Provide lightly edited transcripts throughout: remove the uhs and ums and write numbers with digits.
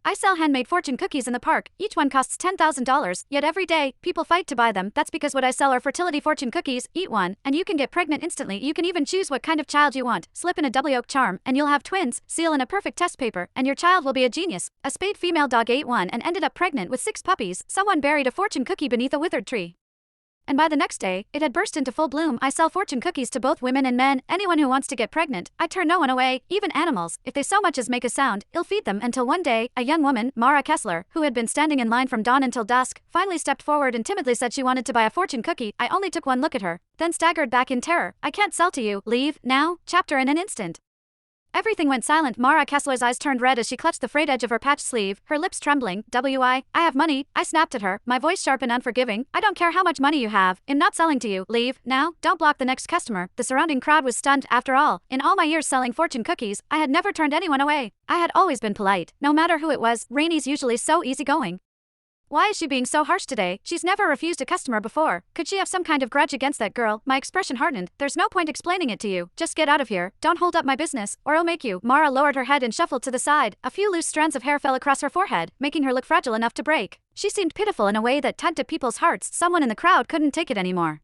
I sell handmade fortune cookies in the park. Each one costs $10,000, yet every day, people fight to buy them. That's because what I sell are fertility fortune cookies. Eat one, and you can get pregnant instantly. You can even choose what kind of child you want. Slip in a double yolk charm, and you'll have twins. Seal in a perfect test paper, and your child will be a genius. A spayed female dog ate one and ended up pregnant with 6 puppies. Someone buried a fortune cookie beneath a withered tree, and by the next day, it had burst into full bloom. I sell fortune cookies to both women and men. Anyone who wants to get pregnant, I turn no one away, even animals. If they so much as make a sound, I'll feed them. Until one day, a young woman, Mara Kessler, who had been standing in line from dawn until dusk, finally stepped forward and timidly said she wanted to buy a fortune cookie. I only took one look at her, then staggered back in terror. I can't sell to you. Leave, now. Chapter in an instant. Everything went silent. Mara Kessler's eyes turned red as she clutched the frayed edge of her patched sleeve, her lips trembling. I have money. I snapped at her, my voice sharp and unforgiving. I don't care how much money you have. I'm not selling to you. Leave, now. Don't block the next customer. The surrounding crowd was stunned. After all, in all my years selling fortune cookies, I had never turned anyone away. I had always been polite, no matter who it was. Rainie's usually so easygoing. Why is she being so harsh today? She's never refused a customer before. Could she have some kind of grudge against that girl? My expression hardened. There's no point explaining it to you. Just get out of here. Don't hold up my business, or I'll make you. Mara lowered her head and shuffled to the side. A few loose strands of hair fell across her forehead, making her look fragile enough to break. She seemed pitiful in a way that tugged at people's hearts. Someone in the crowd couldn't take it anymore.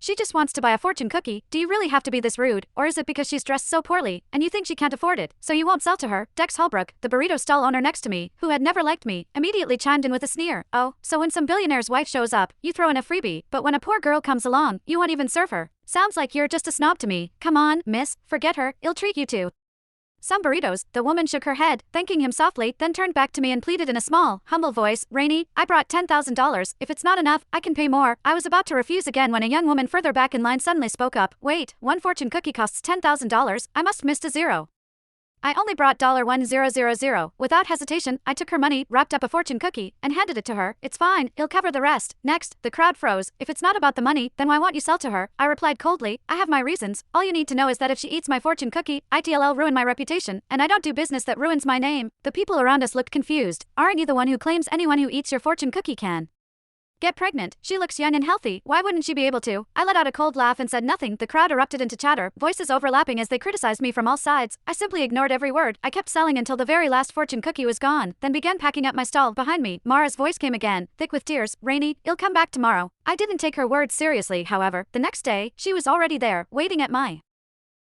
She just wants to buy a fortune cookie. Do you really have to be this rude, or is it because she's dressed so poorly, and you think she can't afford it, so you won't sell to her? Dex Holbrook, the burrito stall owner next to me, who had never liked me, immediately chimed in with a sneer. Oh, so when some billionaire's wife shows up, you throw in a freebie, but when a poor girl comes along, you won't even serve her. Sounds like you're just a snob to me. Come on, miss, forget her, I'll treat you to some burritos. The woman shook her head, thanking him softly, then turned back to me and pleaded in a small, humble voice, Rainie, I brought $10,000. If it's not enough, I can pay more. I was about to refuse again when a young woman further back in line suddenly spoke up. Wait, one fortune cookie costs $10,000. I must missed a zero. I only brought $1000. Without hesitation, I took her money, wrapped up a fortune cookie, and handed it to her. It's fine, I'll cover the rest. Next, the crowd froze. If it's not about the money, then why won't you sell to her? I replied coldly. I have my reasons. All you need to know is that if she eats my fortune cookie, it'll ruin my reputation, and I don't do business that ruins my name. The people around us looked confused. Aren't you the one who claims anyone who eats your fortune cookie can get pregnant? She looks young and healthy. Why wouldn't she be able to? I let out a cold laugh and said nothing. The crowd erupted into chatter, voices overlapping as they criticized me from all sides. I simply ignored every word. I kept selling until the very last fortune cookie was gone, then began packing up my stall. Behind me, Mara's voice came again, thick with tears. Rainie, I'll come back tomorrow. I didn't take her words seriously, however. The next day, she was already there, waiting at my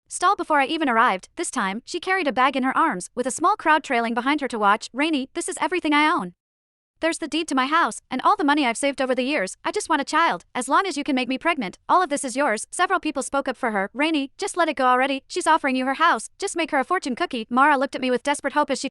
stall before I even arrived. This time, she carried a bag in her arms, with a small crowd trailing behind her to watch. Rainie, this is everything I own. There's the deed to my house, and all the money I've saved over the years. I just want a child. As long as you can make me pregnant, all of this is yours. Several people spoke up for her. Rainie, just let it go already. She's offering you her house. Just make her a fortune cookie. Mara looked at me with desperate hope as she